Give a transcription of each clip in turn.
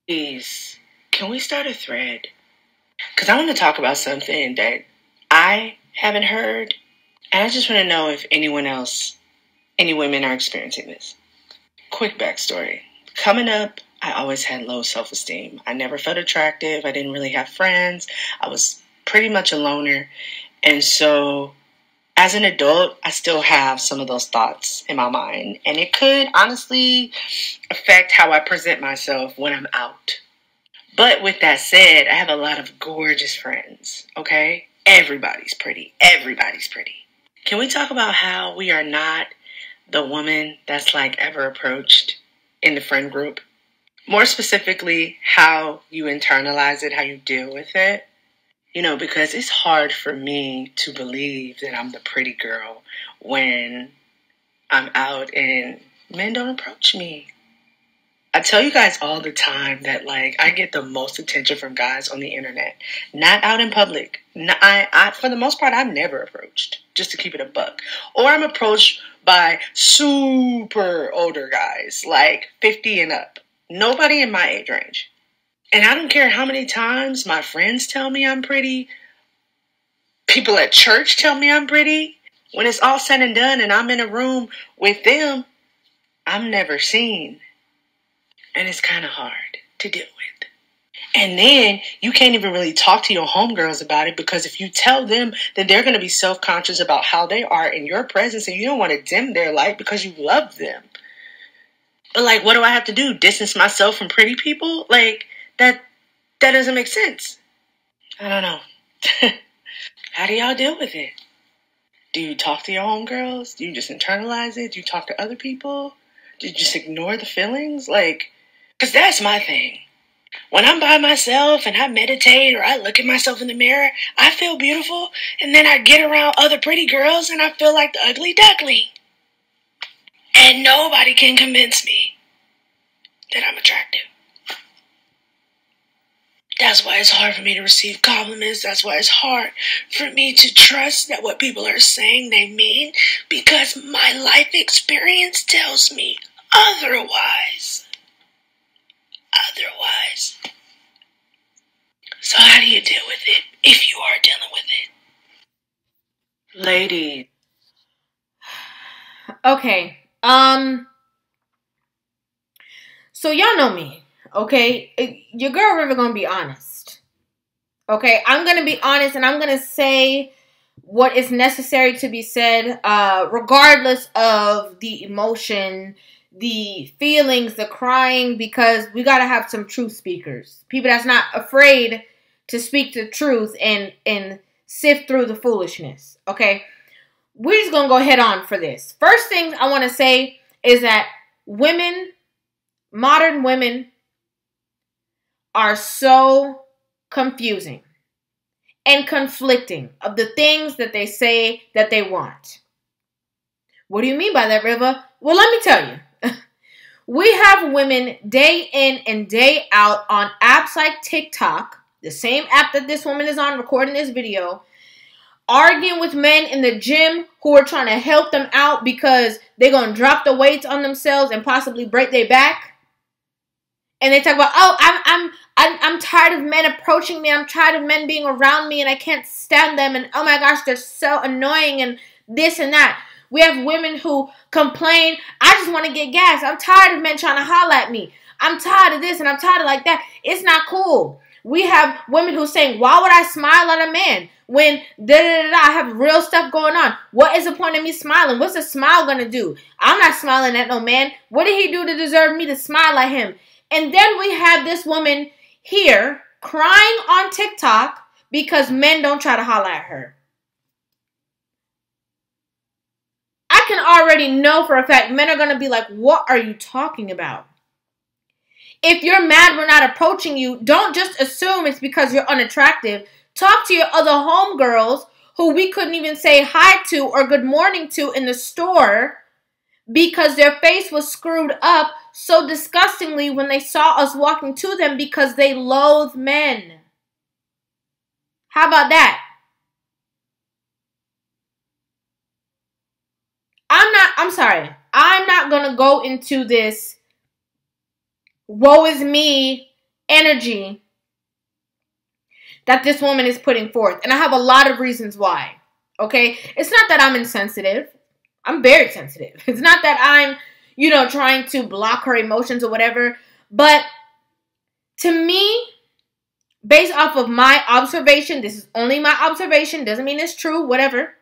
Please, can we start a thread? Because I want to talk about something that I haven't heard, and I just want to know if anyone else, any women are experiencing this. Quick backstory. Coming up, I always had low self-esteem. I never felt attractive. I didn't really have friends. I was pretty much a loner. And so, as an adult, I still have some of those thoughts in my mind. And it could honestly affect how I present myself when I'm out. But with that said, I have a lot of gorgeous friends, okay? Everybody's pretty. Everybody's pretty. Can we talk about how we are not the woman that's like ever approached in the friend group? More specifically, how you internalize it, how you deal with it. You know, because it's hard for me to believe that I'm the pretty girl when I'm out and men don't approach me. I tell you guys all the time that, like, I get the most attention from guys on the internet, not out in public. For the most part, I'm never approached, just to keep it a buck. Or I'm approached by super older guys, like 50 and up. Nobody in my age range. And I don't care how many times my friends tell me I'm pretty, people at church tell me I'm pretty. When it's all said and done and I'm in a room with them, I'm never seen. And it's kind of hard to deal with. And then you can't even really talk to your homegirls about it, because if you tell them, then they're going to be self-conscious about how they are in your presence, and you don't want to dim their light because you love them. But, like, what do I have to do? Distance myself from pretty people? Like, that doesn't make sense. I don't know. How do y'all deal with it? Do you talk to your homegirls? Do you just internalize it? Do you talk to other people? Do you just ignore the feelings? Like, because that's my thing. When I'm by myself and I meditate or I look at myself in the mirror, I feel beautiful. And then I get around other pretty girls and I feel like the ugly duckling. And nobody can convince me that I'm attractive. That's why it's hard for me to receive compliments. That's why it's hard for me to trust that what people are saying they mean, because my life experience tells me otherwise. So how do you deal with it if you are dealing with it? Lady. Okay. So y'all know me, okay? Your girl River gonna be honest. Okay, I'm gonna be honest and I'm gonna say what is necessary to be said, regardless of the emotion, the feelings, the crying, because we gotta have some truth speakers. People that's not afraid to speak the truth and sift through the foolishness. Okay? We're just gonna go head on for this. First thing I wanna say is that women, modern women, are so confusing and conflicting of the things that they say that they want. What do you mean by that, Riva? Well, let me tell you. We have women day in and day out on apps like TikTok, the same app that this woman is on recording this video, arguing with men in the gym who are trying to help them out because they're going to drop the weights on themselves and possibly break their back. And they talk about, oh, I'm tired of men approaching me. I'm tired of men being around me and I can't stand them. And oh my gosh, they're so annoying and this and that. We have women who complain, I just want to get gas. I'm tired of men trying to holler at me. I'm tired of this and I'm tired of like that. It's not cool. We have women who saying, why would I smile at a man when I have real stuff going on? What is the point of me smiling? What's a smile going to do? I'm not smiling at no man. What did he do to deserve me to smile at him? And then we have this woman here crying on TikTok because men don't try to holler at her. I can already know for a fact men are going to be like, what are you talking about? If you're mad we're not approaching you, don't just assume it's because you're unattractive. Talk to your other homegirls who we couldn't even say hi to or good morning to in the store because their face was screwed up so disgustingly when they saw us walking to them because they loathe men. How about that? I'm not going to go into this woe is me energy that this woman is putting forth. And I have a lot of reasons why. Okay? It's not that I'm insensitive. I'm very sensitive. It's not that I'm, trying to block her emotions or whatever. But to me, based off of my observation, this is only my observation, doesn't mean it's true, whatever.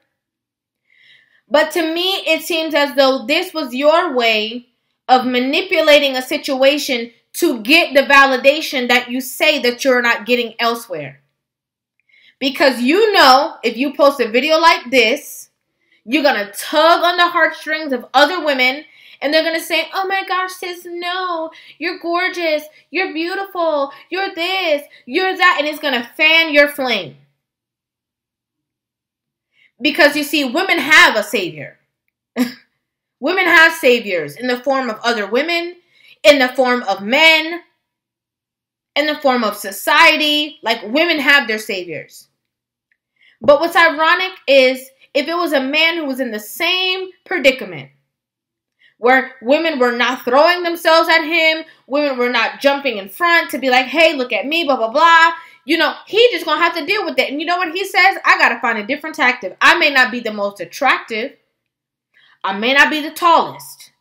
But to me, it seems as though this was your way of manipulating a situation to get the validation that you say that you're not getting elsewhere. Because if you post a video like this, you're going to tug on the heartstrings of other women, and they're going to say, oh my gosh, sis, no, you're gorgeous, you're beautiful, you're this, you're that, and it's going to fan your flame. Because you see, women have a savior. Women have saviors in the form of other women, in the form of men, in the form of society. Like, women have their saviors. But what's ironic is if it was a man who was in the same predicament, where women were not throwing themselves at him, women were not jumping in front to be like, hey, look at me, blah, blah, blah. He just going to have to deal with it. And you know what he says? I got to find a different tactic. I may not be the most attractive. I may not be the tallest.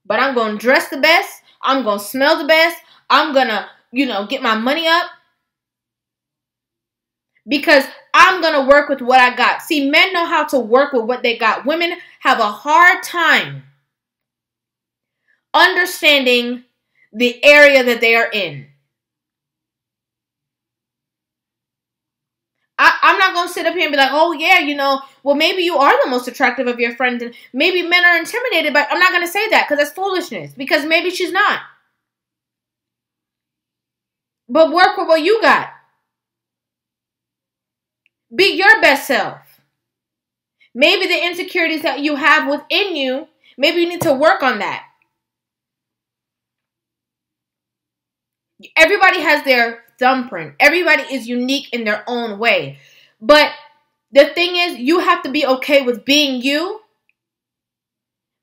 But I'm going to dress the best. I'm going to smell the best. I'm going to, get my money up. Because I'm going to work with what I got. See, men know how to work with what they got. Women have a hard time understanding the area that they are in. I'm not going to sit up here and be like, oh yeah, well maybe you are the most attractive of your friends and maybe men are intimidated, but I'm not going to say that because that's foolishness, because maybe she's not. But work with what you got. Be your best self. Maybe the insecurities that you have within you, maybe you need to work on that. Everybody has their thumbprint. Everybody is unique in their own way. But the thing is, you have to be okay with being you.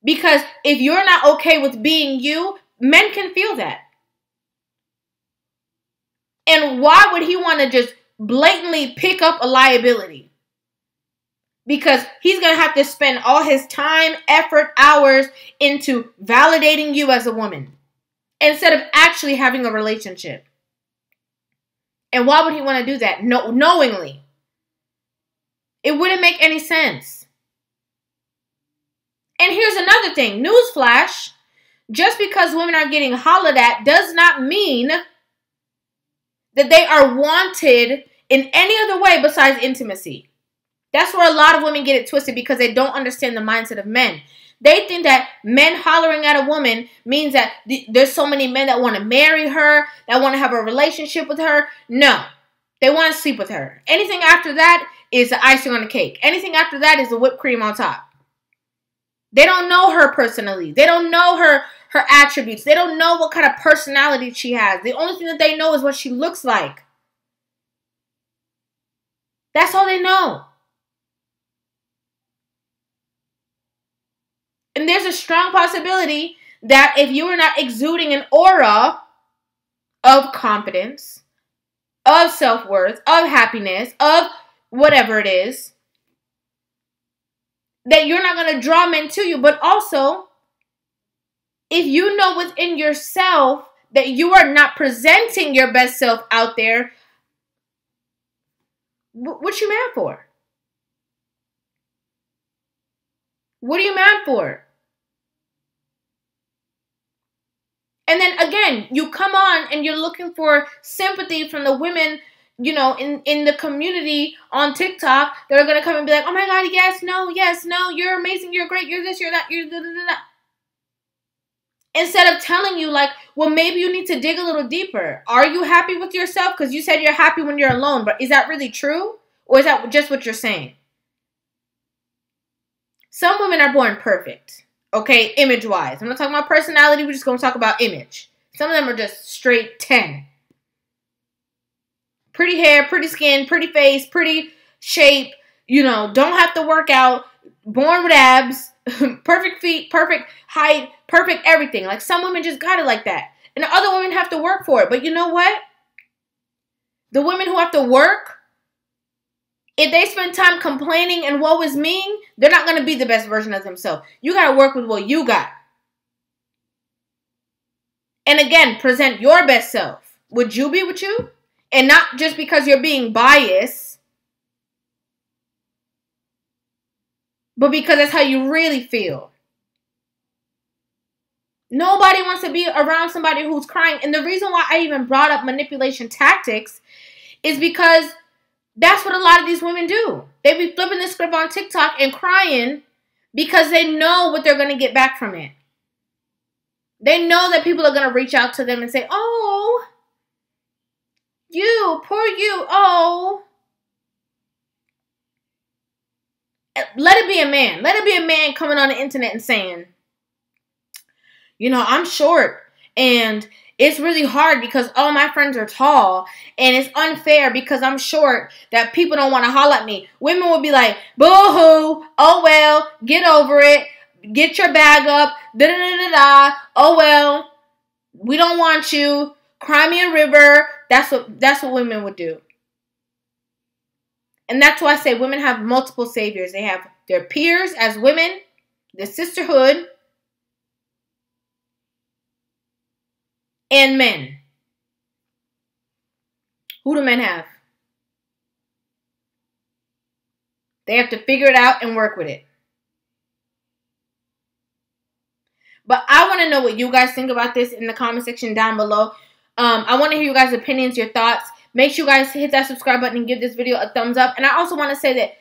Because if you're not okay with being you, men can feel that. And why would he want to just blatantly pick up a liability? Because he's going to have to spend all his time, effort, hours into validating you as a woman instead of actually having a relationship. And why would he want to do that? Knowingly. It wouldn't make any sense. And here's another thing. Newsflash. Just because women are getting hollered at does not mean that they are wanted in any other way besides intimacy. That's where a lot of women get it twisted because they don't understand the mindset of men. They think that men hollering at a woman means that there's so many men that want to marry her, that want to have a relationship with her. No. They want to sleep with her. Anything after that is the icing on the cake. Anything after that is the whipped cream on top. They don't know her personally. They don't know her attributes. They don't know what kind of personality she has. The only thing that they know is what she looks like. That's all they know. And there's a strong possibility that if you are not exuding an aura of confidence, of self-worth, of happiness, of whatever it is, that you're not going to draw men to you. But also, if you know within yourself that you are not presenting your best self out there, what you mad for? What are you mad for? And then again, you come on and you're looking for sympathy from the women, in the community on TikTok that are going to come and be like, oh my God, yes, no, you're amazing, you're great, you're this, you're that, you're da, da, da, da. Instead of telling you like, well, maybe you need to dig a little deeper. Are you happy with yourself? Because you said you're happy when you're alone, but is that really true? Or is that just what you're saying? Some women are born perfect, okay, image-wise. I'm not talking about personality. We're just going to talk about image. Some of them are just straight 10. Pretty hair, pretty skin, pretty face, pretty shape, don't have to work out, born with abs, perfect feet, perfect height, perfect everything. Like, some women just got it like that. And the other women have to work for it. But you know what? The women who have to work, if they spend time complaining and woe is me, they're not going to be the best version of themselves. You got to work with what you got. And again, present your best self. Would you be with you? And not just because you're being biased, but because that's how you really feel. Nobody wants to be around somebody who's crying. And the reason why I even brought up manipulation tactics is because that's what a lot of these women do. They be flipping the script on TikTok and crying because they know what they're going to get back from it. They know that people are going to reach out to them and say, oh, you, poor you, oh. Let it be a man. Let it be a man coming on the internet and saying, you know, I'm short and it's really hard because all my friends are tall and it's unfair because I'm short that people don't want to holler at me. Women will be like, boo-hoo, oh well, get over it, get your bag up, da-da-da-da-da, oh well, we don't want you, cry me a river. That's what women would do. And that's why I say women have multiple saviors. They have their peers as women, the sisterhood, and men. Who do men have? They have to figure it out and work with it. But I want to know what you guys think about this in the comment section down below. I want to hear you guys' opinions, your thoughts. Make sure you guys hit that subscribe button and give this video a thumbs up. And I also want to say that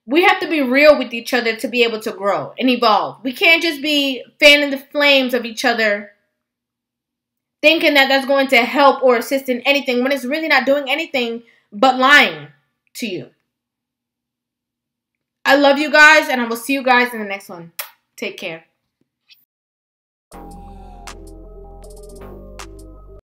we have to be real with each other to be able to grow and evolve. We can't just be fanning the flames of each other thinking that that's going to help or assist in anything when it's really not doing anything but lying to you. I love you guys, and I will see you guys in the next one. Take care.